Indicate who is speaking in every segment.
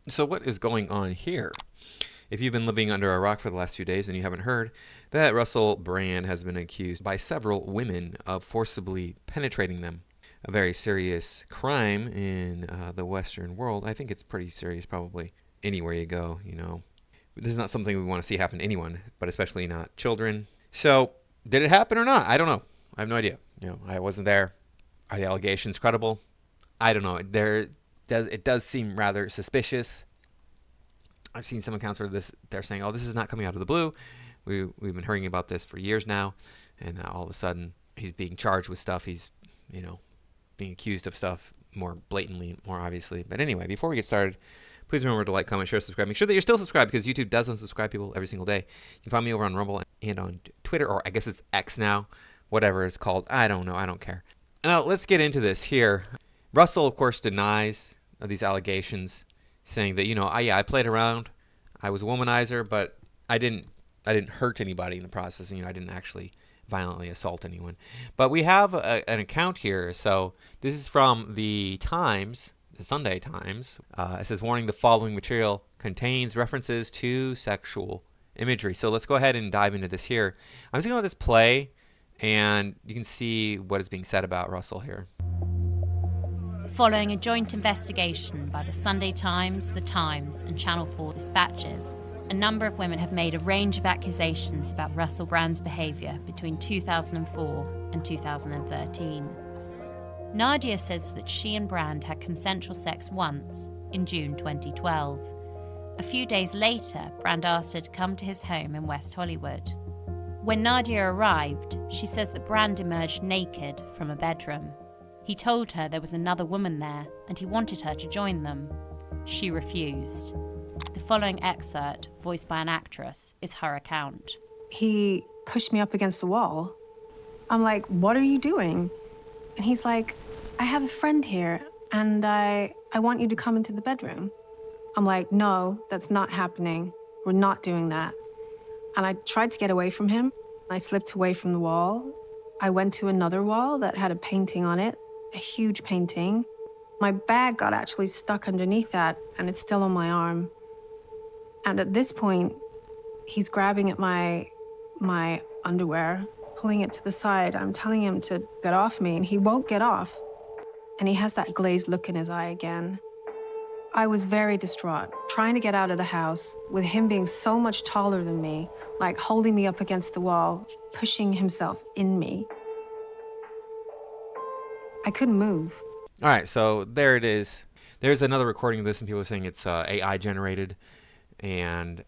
Speaker 1: So what is going on here? If you've been living under a rock for the last few days and you haven't heard, that Russell Brand has been accused by several women of forcibly penetrating them. A very serious crime in the Western world. I think it's pretty serious probably anywhere you go, you know. This is not something we want to see happen to anyone, but especially not children. So, did it happen or not? I don't know. I have no idea. I wasn't there. Are the allegations credible? I don't know. It does seem rather suspicious. I've seen some accounts where they're saying, "Oh, this is not coming out of the blue. We've been hearing about this for years now, and all of a sudden he's being charged with stuff. He's, being accused of stuff more blatantly, more obviously." But anyway, before we get started, please remember to like, comment, share, subscribe. Make sure that you're still subscribed because YouTube does unsubscribe people every single day. You can find me over on Rumble and on Twitter, or I guess it's X now, whatever it's called. I don't know. I don't care. Now, let's get into this here. Russell, of course, denies these allegations, saying that, I played around. I was a womanizer, but I didn't hurt anybody in the process. I didn't actually violently assault anyone. But we have an account here. So this is from the Times, the Sunday Times. It says, warning, the following material contains references to sexual imagery. So let's go ahead and dive into this here. I'm just going to let this play, and you can see what is being said about Russell here.
Speaker 2: Following a joint investigation by the Sunday Times, the Times, and Channel 4 dispatches, a number of women have made a range of accusations about Russell Brand's behaviour between 2004 and 2013. Nadia says that she and Brand had consensual sex once, in June 2012. A few days later, Brand asked her to come to his home in West Hollywood. When Nadia arrived, she says that Brand emerged naked from a bedroom. He told her there was another woman there and he wanted her to join them. She refused. The following excerpt, voiced by an actress, is her account.
Speaker 3: He pushed me up against the wall. I'm like, what are you doing? And he's like, I have a friend here and I want you to come into the bedroom. I'm like, no, that's not happening. We're not doing that. And I tried to get away from him. I slipped away from the wall. I went to another wall that had a painting on it, a huge painting. My bag got actually stuck underneath that, and it's still on my arm. And at this point, he's grabbing at my underwear, pulling it to the side. I'm telling him to get off me, and he won't get off. And he has that glazed look in his eye again. I was very distraught, trying to get out of the house with him being so much taller than me, like holding me up against the wall, pushing himself in me. I couldn't move.
Speaker 1: All right, so there it is. There's another recording of this, and people are saying it's AI generated. And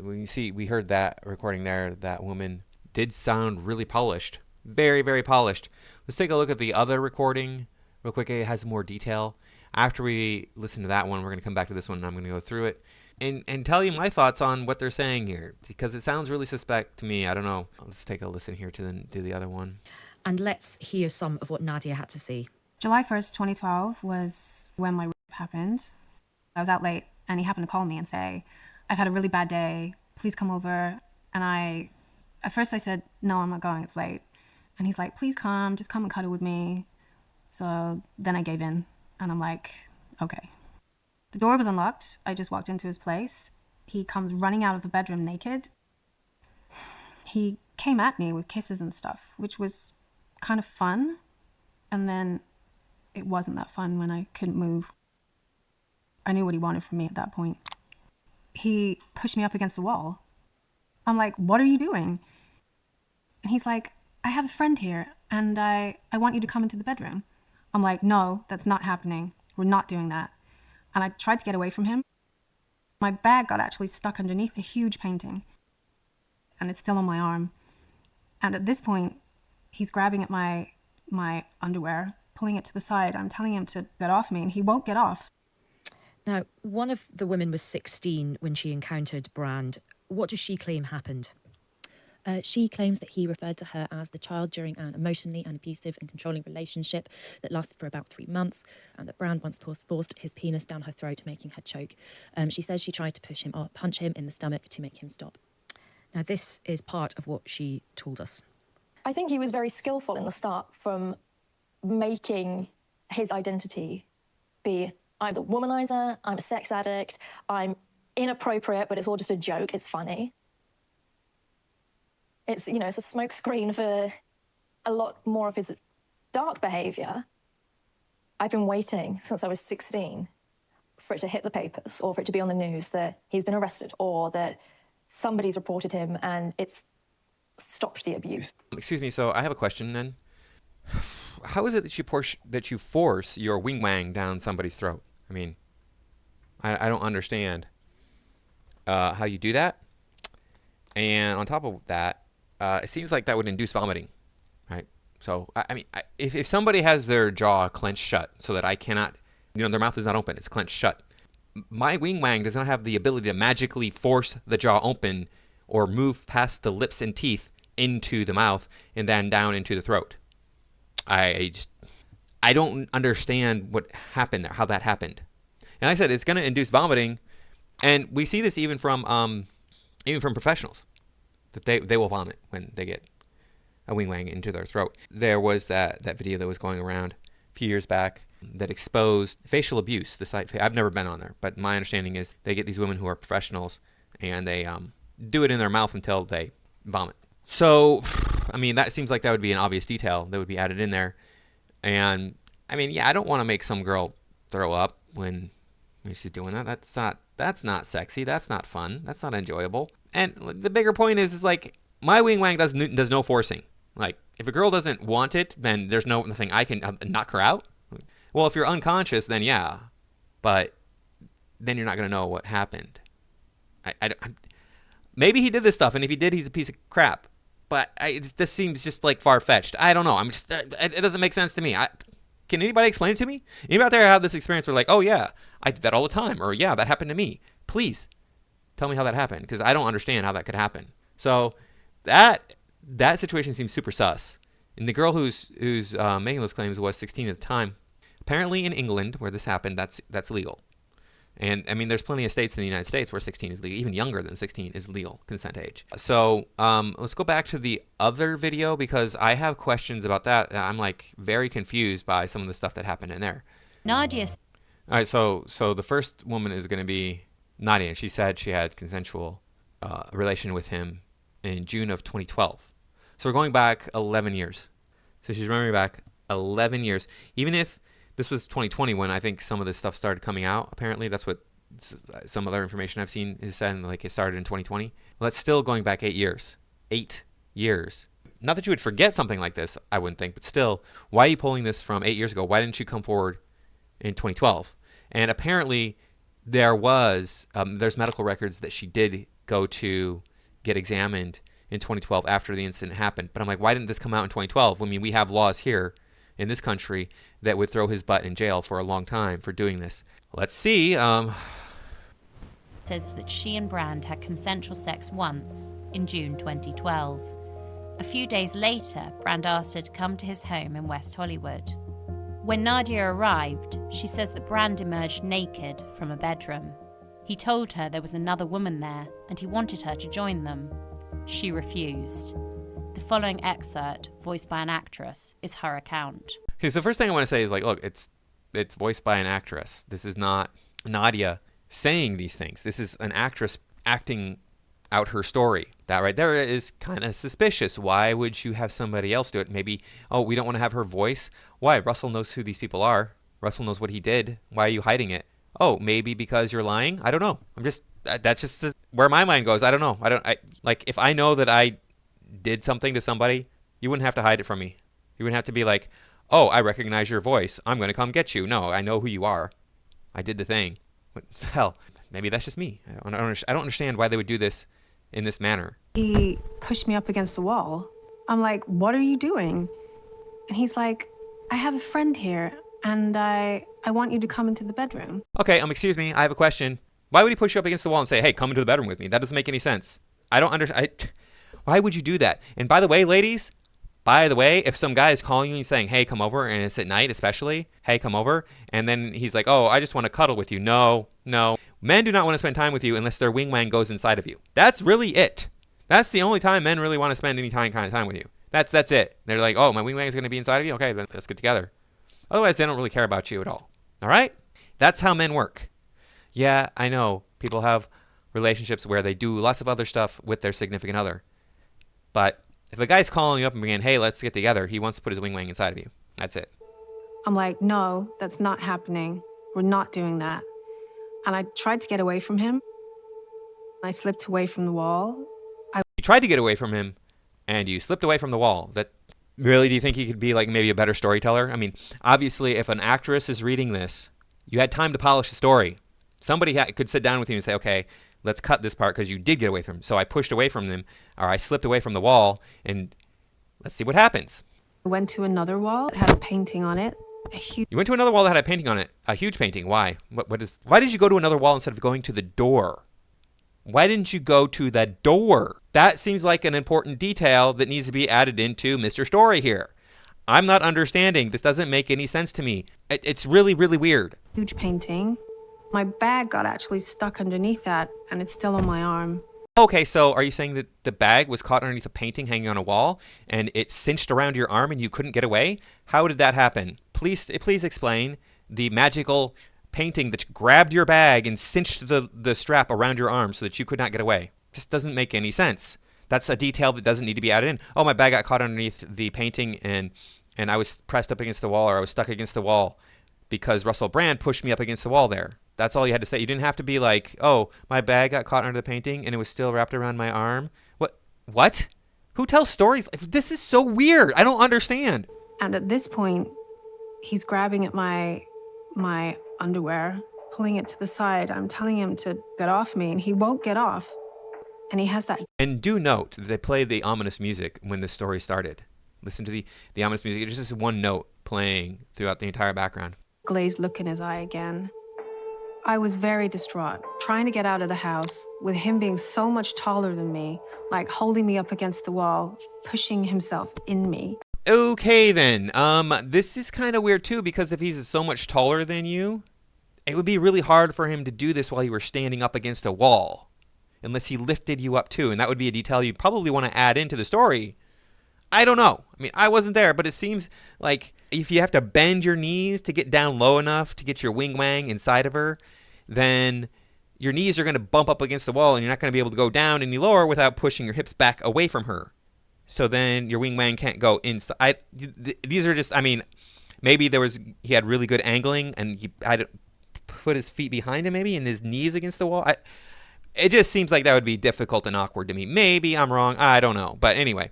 Speaker 1: we heard that recording there. That woman did sound really polished, very, very polished. Let's take a look at the other recording real quick. It has more detail. After we listen to that one, we're going to come back to this one, and I'm going to go through it and tell you my thoughts on what they're saying here, because it sounds really suspect to me. I don't know. Let's take a listen here to the other one.
Speaker 4: And let's hear some of what Nadia had to say.
Speaker 3: July 1st, 2012 was when my rape happened. I was out late, and he happened to call me and say, I've had a really bad day. Please come over. And at first I said, no, I'm not going. It's late. And he's like, please come. Just come and cuddle with me. So then I gave in, and I'm like, okay. The door was unlocked. I just walked into his place. He comes running out of the bedroom naked. He came at me with kisses and stuff, which was kind of fun. And then it wasn't that fun when I couldn't move. I knew what he wanted from me at that point. He pushed me up against the wall. I'm like, what are you doing? And he's like, I have a friend here and I want you to come into the bedroom. I'm like, no, that's not happening. We're not doing that. And I tried to get away from him. My bag got actually stuck underneath a huge painting, and it's still on my arm. And at this point, he's grabbing at my underwear, pulling it to the side. I'm telling him to get off me, and he won't get off.
Speaker 4: Now, one of the women was 16 when she encountered Brand. What does she claim happened?
Speaker 5: She claims that he referred to her as the child during an emotionally and abusive and controlling relationship that lasted for about 3 months, and that Brand once forced his penis down her throat, making her choke. She says she tried to punch him in the stomach to make him stop.
Speaker 4: Now, this is part of what she told us.
Speaker 6: I think he was very skillful in the start from making his identity be I'm the womanizer, I'm a sex addict, I'm inappropriate, but it's all just a joke, it's funny. It's, you know, it's a smokescreen for a lot more of his dark behaviour. I've been waiting since I was 16 for it to hit the papers or for it to be on the news that he's been arrested or that somebody's reported him and it's stopped the abuse.
Speaker 1: Excuse me, so I have a question then. How is it that you force your wing wang down somebody's throat? I mean, I don't understand how you do that. And on top of that, it seems like that would induce vomiting, right? So, I mean, if somebody has their jaw clenched shut so that I cannot, you know, their mouth is not open, it's clenched shut, my wing wang does not have the ability to magically force the jaw open or move past the lips and teeth into the mouth and then down into the throat. I don't understand what happened there, how that happened. And like I said, it's going to induce vomiting, and we see this even from professionals, that they will vomit when they get a wing wang into their throat. There was that video that was going around a few years back that exposed facial abuse. The site, I've never been on there, but my understanding is they get these women who are professionals and they do it in their mouth until they vomit. So, I mean, that seems like that would be an obvious detail that would be added in there. And I mean, yeah, I don't want to make some girl throw up when she's doing that. That's not sexy. That's not fun. That's not enjoyable. And the bigger point is like my wing wang does no forcing. Like if a girl doesn't want it, then there's nothing I can knock her out. Well, if you're unconscious, then yeah, but then you're not gonna know what happened. Maybe he did this stuff, and if he did, he's a piece of crap. But this seems just like far-fetched. I don't know. It doesn't make sense to me. Can anybody explain it to me? Anybody out there have this experience where like, oh yeah, I do that all the time, or yeah, that happened to me. Please tell me how that happened, because I don't understand how that could happen. So that situation seems super sus. And the girl who's making those claims was 16 at the time. Apparently in England, where this happened, that's legal. And I mean, there's plenty of states in the United States where 16 is legal. Even younger than 16 is legal consent age. So let's go back to the other video, because I have questions about that. I'm like very confused by some of the stuff that happened in there.
Speaker 2: Nadia.
Speaker 1: All right, so the first woman is going to be Nadia. She said she had consensual relation with him in June of 2012. So we're going back 11 years. So she's remembering back 11 years. Even if this was 2020 when I think some of this stuff started coming out. Apparently, that's what some other information I've seen is saying, like it started in 2020. Well, that's still going back 8 years. 8 years. Not that you would forget something like this, I wouldn't think, but still, why are you pulling this from 8 years ago? Why didn't you come forward in 2012? And apparently, there's medical records that she did go to get examined in 2012 after the incident happened. But I'm like, why didn't this come out in 2012? I mean, we have laws here in this country that would throw his butt in jail for a long time for doing this. Let's see.
Speaker 2: Says that she and Brand had consensual sex once in June 2012. A few days later, Brand asked her to come to his home in West Hollywood. When Nadia arrived, she says that Brand emerged naked from a bedroom. He told her there was another woman there and he wanted her to join them. She refused. The following excerpt, voiced by an actress, is her account.
Speaker 1: Okay, so the first thing I want to say is like, look, it's voiced by an actress. This is not Nadia saying these things. This is an actress acting out her story. That right there is kind of suspicious. Why would you have somebody else do it? Maybe, oh, we don't want to have her voice. Why? Russell knows who these people are. Russell knows what he did. Why are you hiding it? Oh, maybe because you're lying? I don't know. That's just where my mind goes. I don't know. Like, if I know that I did something to somebody, you wouldn't have to hide it from me. You wouldn't have to be like, oh, I recognize your voice, I'm going to come get you. No, I know who you are. I did the thing. What hell, maybe that's just me. I don't understand why they would do this in this manner.
Speaker 3: He pushed me up against the wall. I'm like, what are you doing? And he's like, I have a friend here and I want you to come into the bedroom.
Speaker 1: Okay, excuse me, I have a question. Why would he push you up against the wall and say, hey, come into the bedroom with me? That doesn't make any sense. I don't understand. Why would you do that? And by the way, ladies, if some guy is calling you and saying, hey, come over, and it's at night especially, hey, come over, and then he's like, oh, I just want to cuddle with you. No. Men do not want to spend time with you unless their wing wang goes inside of you. That's really it. That's the only time men really want to spend any kind of time with you. That's it. They're like, oh, my wing wang is going to be inside of you? Okay, then let's get together. Otherwise, they don't really care about you at all. All right? That's how men work. Yeah, I know people have relationships where they do lots of other stuff with their significant other. But if a guy's calling you up and being, hey, let's get together, he wants to put his wing wang inside of you. That's it.
Speaker 3: I'm like, no, that's not happening. We're not doing that. And I tried to get away from him. I slipped away from the wall.
Speaker 1: You tried to get away from him, and you slipped away from the wall. That really, do you think you could be like maybe a better storyteller? I mean, obviously, if an actress is reading this, you had time to polish the story. Somebody could sit down with you and say, okay, let's cut this part because you did get away from him. So I pushed away from them, or I slipped away from the wall, and let's see what happens.
Speaker 3: I went to another wall. It had a painting on it.
Speaker 1: You went to another wall that had a painting on it, a huge painting. Why? Why did you go to another wall instead of going to the door? Why didn't you go to the door? That seems like an important detail that needs to be added into Mr. Story here. I'm not understanding. This doesn't make any sense to me. It's really, really weird.
Speaker 3: Huge painting. My bag got actually stuck underneath that, and it's still on my arm.
Speaker 1: Okay, so are you saying that the bag was caught underneath a painting hanging on a wall and it cinched around your arm and you couldn't get away? How did that happen? Please explain the magical painting that grabbed your bag and cinched the strap around your arm so that you could not get away. Just doesn't make any sense. That's a detail that doesn't need to be added in. Oh, my bag got caught underneath the painting and I was pressed up against the wall, or I was stuck against the wall because Russell Brand pushed me up against the wall there. That's all you had to say. You didn't have to be like, oh, my bag got caught under the painting and it was still wrapped around my arm. What? Who tells stories? This is so weird. I don't understand.
Speaker 3: And at this point, he's grabbing at my underwear, pulling it to the side. I'm telling him to get off me, and he won't get off. And he has that.
Speaker 1: And do note that they play the ominous music when the story started. Listen to the ominous music. It's just one note playing throughout the entire background.
Speaker 3: Glazed look in his eye again. I was very distraught, trying to get out of the house with him being so much taller than me, like holding me up against the wall, pushing himself in me.
Speaker 1: Okay then, this is kind of weird too, because if he's so much taller than you, it would be really hard for him to do this while you were standing up against a wall, unless he lifted you up too, and that would be a detail you'd probably want to add into the story. I don't know. I mean, I wasn't there, but it seems like if you have to bend your knees to get down low enough to get your wing wang inside of her, then your knees are going to bump up against the wall and you're not going to be able to go down any lower without pushing your hips back away from her. So then your wing wang can't go inside. These are just, I mean, maybe he had really good angling and he had to put his feet behind him maybe and his knees against the wall. It just seems like that would be difficult and awkward to me. Maybe I'm wrong. I don't know. But anyway.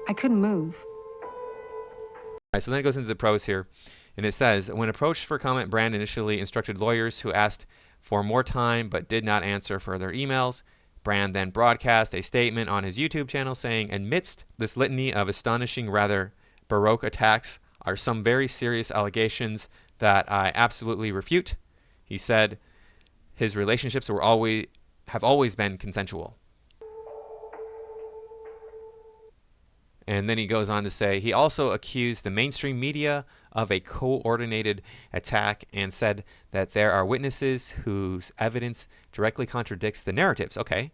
Speaker 3: I couldn't move.
Speaker 1: All right, so then it goes into the pros here. And it says, when approached for comment, Brand initially instructed lawyers who asked for more time but did not answer further emails. Brand then broadcast a statement on his YouTube channel saying, amidst this litany of astonishing, rather baroque attacks are some very serious allegations that I absolutely refute. He said his relationships have always been consensual. And then he goes on to say he also accused the mainstream media of a coordinated attack and said that there are witnesses whose evidence directly contradicts the narratives. Okay.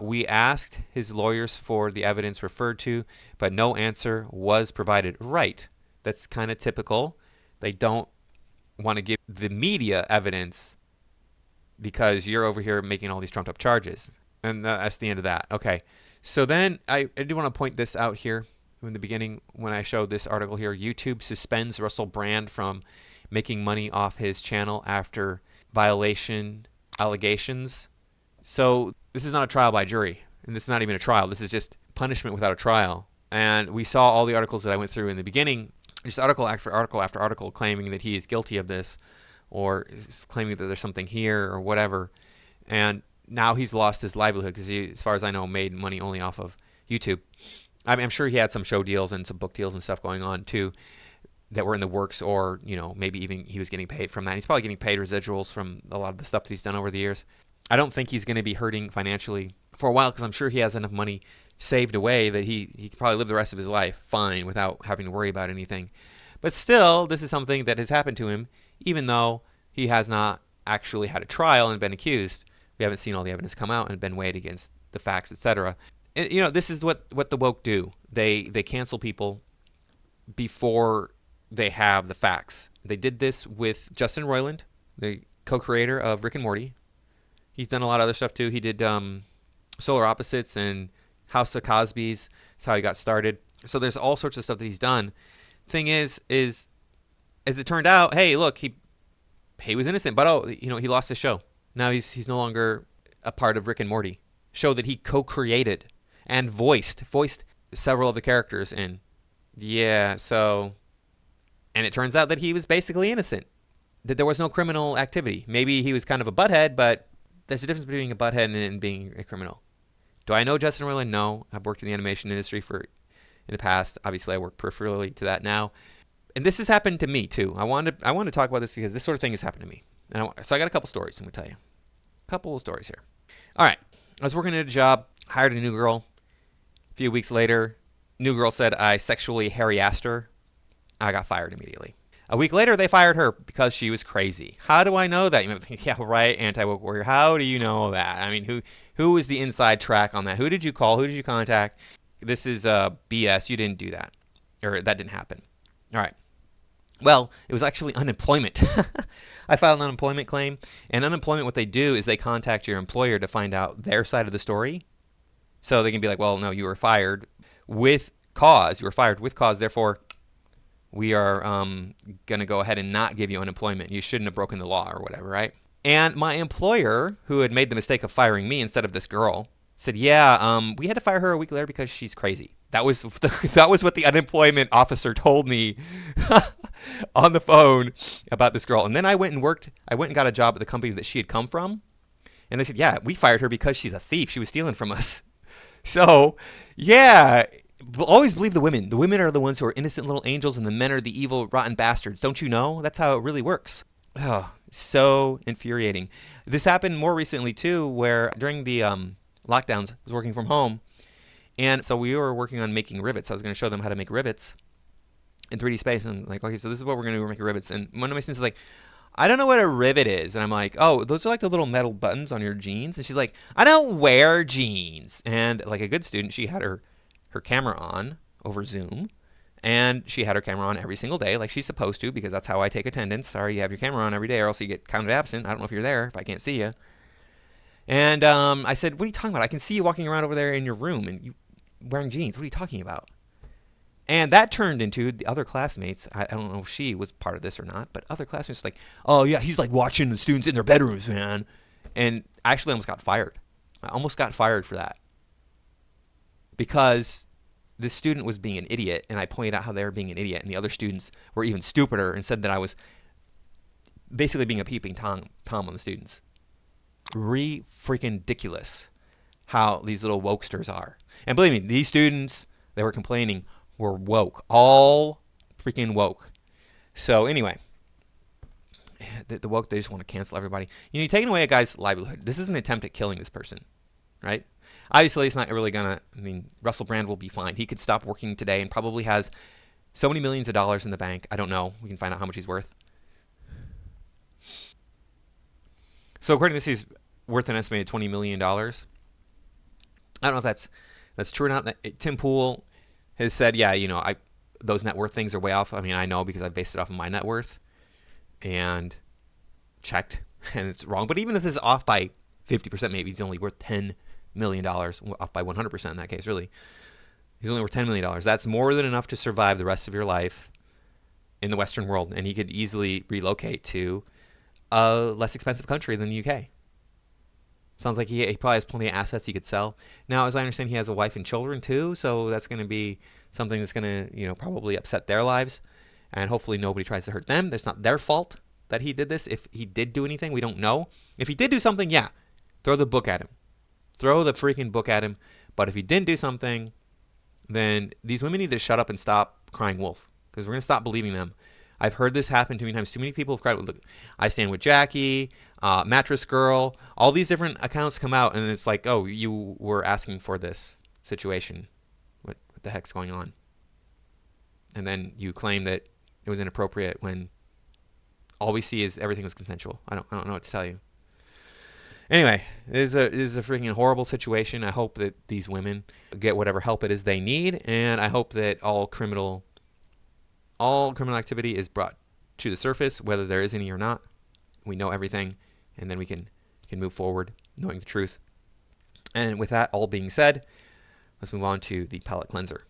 Speaker 1: We asked his lawyers for the evidence referred to, but no answer was provided. Right. That's kind of typical. They don't want to give the media evidence because you're over here making all these trumped up charges. And that's the end of that. Okay. So then I do want to point this out here in the beginning when I showed this article here. YouTube suspends Russell Brand from making money off his channel after violation allegations. So this is not a trial by jury, and this is not even a trial. This is just punishment without a trial. And we saw all the articles that I went through in the beginning, just article after article after article claiming that he is guilty of this or is claiming that there's something here or whatever. And now he's lost his livelihood because he, as far as I know, made money only off of YouTube. I mean, I'm sure he had some show deals and some book deals and stuff going on too that were in the works, or, you know, maybe even he was getting paid from that. He's probably getting paid residuals from a lot of the stuff that he's done over the years. I don't think he's going to be hurting financially for a while because I'm sure he has enough money saved away that he could probably live the rest of his life fine without having to worry about anything. But still, this is something that has happened to him, even though he has not actually had a trial and been accused. We haven't seen all the evidence come out and been weighed against the facts, etc. You know, this is what the woke do. They cancel people before they have the facts. They did this with Justin Roiland, the co-creator of Rick and Morty. He's done a lot of other stuff too. He did Solar Opposites and House of Cosby's. That's how he got started. So there's all sorts of stuff that he's done. Thing is as it turned out, hey, look, he was innocent, but he lost his show. Now he's no longer a part of Rick and Morty, show that he co-created and voiced several of the characters in. Yeah, so, and it turns out that he was basically innocent, that there was no criminal activity. Maybe he was kind of a butthead, but there's a difference between being a butthead and being a criminal. Do I know Justin Roiland? No. I've worked in the animation industry in the past. Obviously, I work peripherally to that now. And this has happened to me, too. I wanted to talk about this because this sort of thing has happened to me. So I got a couple stories I'm going to tell you. A couple of stories here. All right. I was working at a job, hired a new girl. A few weeks later, new girl said I sexually harassed her. I got fired immediately. A week later, they fired her because she was crazy. How do I know that? You might think, yeah, right, anti-woke warrior. How do you know that? I mean, who is the inside track on that? Who did you call? Who did you contact? This is BS. You didn't do that. Or that didn't happen. All right. Well, it was actually unemployment. I filed an unemployment claim. And unemployment, what they do is they contact your employer to find out their side of the story. So they can be like, well, no, you were fired with cause. You were fired with cause. Therefore, we are going to go ahead and not give you unemployment. You shouldn't have broken the law or whatever, right? And my employer, who had made the mistake of firing me instead of this girl, said, yeah, we had to fire her a week later because she's crazy. That was what the unemployment officer told me on the phone about this girl. And then I went and got a job at the company that she had come from. And they said, yeah, we fired her because she's a thief. She was stealing from us. So, yeah, always believe the women. The women are the ones who are innocent little angels, and the men are the evil, rotten bastards. Don't you know? That's how it really works. Oh, so infuriating. This happened more recently, too, where during the lockdowns, I was working from home. And so we were working on making rivets. I was going to show them how to make rivets in 3D space. And I'm like, okay, so this is what we're going to do. We're making rivets. And one of my students is like, I don't know what a rivet is. And I'm like, oh, those are like the little metal buttons on your jeans. And she's like, I don't wear jeans. And like a good student, she had her camera on over Zoom. And she had her camera on every single day like she's supposed to, because that's how I take attendance. Sorry, you have your camera on every day or else you get counted absent. I don't know if you're there if I can't see you. And I said, what are you talking about? I can see you walking around over there in your room and you wearing jeans. What are you talking about? And that turned into the other classmates. I don't know if she was part of this or not, but other classmates were like, oh, yeah, he's like watching the students in their bedrooms, man. And I actually almost got fired. I almost got fired for that. Because this student was being an idiot, and I pointed out how they were being an idiot, and the other students were even stupider and said that I was basically being a peeping Tom on the students. Freaking ridiculous how these little wokesters are. And believe me, these students that were complaining were woke. All freaking woke. So anyway, the woke, they just want to cancel everybody. You're taking away a guy's livelihood. This is an attempt at killing this person, right? Obviously, it's not really going to, Russell Brand will be fine. He could stop working today and probably has so many millions of dollars in the bank. I don't know. We can find out how much he's worth. So according to this, he's worth an estimated $20 million. I don't know if that's true or not. Tim Pool has said, yeah, those net worth things are way off. I know because I based it off of my net worth and checked, and it's wrong. But even if this is off by 50%, maybe he's only worth $10 million, off by 100% in that case, really. He's only worth $10 million. That's more than enough to survive the rest of your life in the Western world, and he could easily relocate to a less expensive country than the UK. Sounds like he probably has plenty of assets he could sell. Now, as I understand, he has a wife and children too, so that's going to be something that's going to, probably upset their lives, and hopefully nobody tries to hurt them. It's not their fault that he did this. If he did do anything, we don't know. If he did do something, yeah, throw the book at him. Throw the freaking book at him. But if he didn't do something, then these women need to shut up and stop crying wolf, because we're going to stop believing them. I've heard this happen too many times. Too many people have cried. Look, I Stand With Jackie, Mattress Girl, all these different accounts come out, and it's like, oh, you were asking for this situation. What the heck's going on? And then you claim that it was inappropriate when all we see is everything was consensual. I don't know what to tell you. Anyway, it is a freaking horrible situation. I hope that these women get whatever help it is they need, and I hope that all criminal all criminal activity is brought to the surface, whether there is any or not. We know everything, and then we can move forward knowing the truth. And with that all being said, let's move on to the palate cleanser.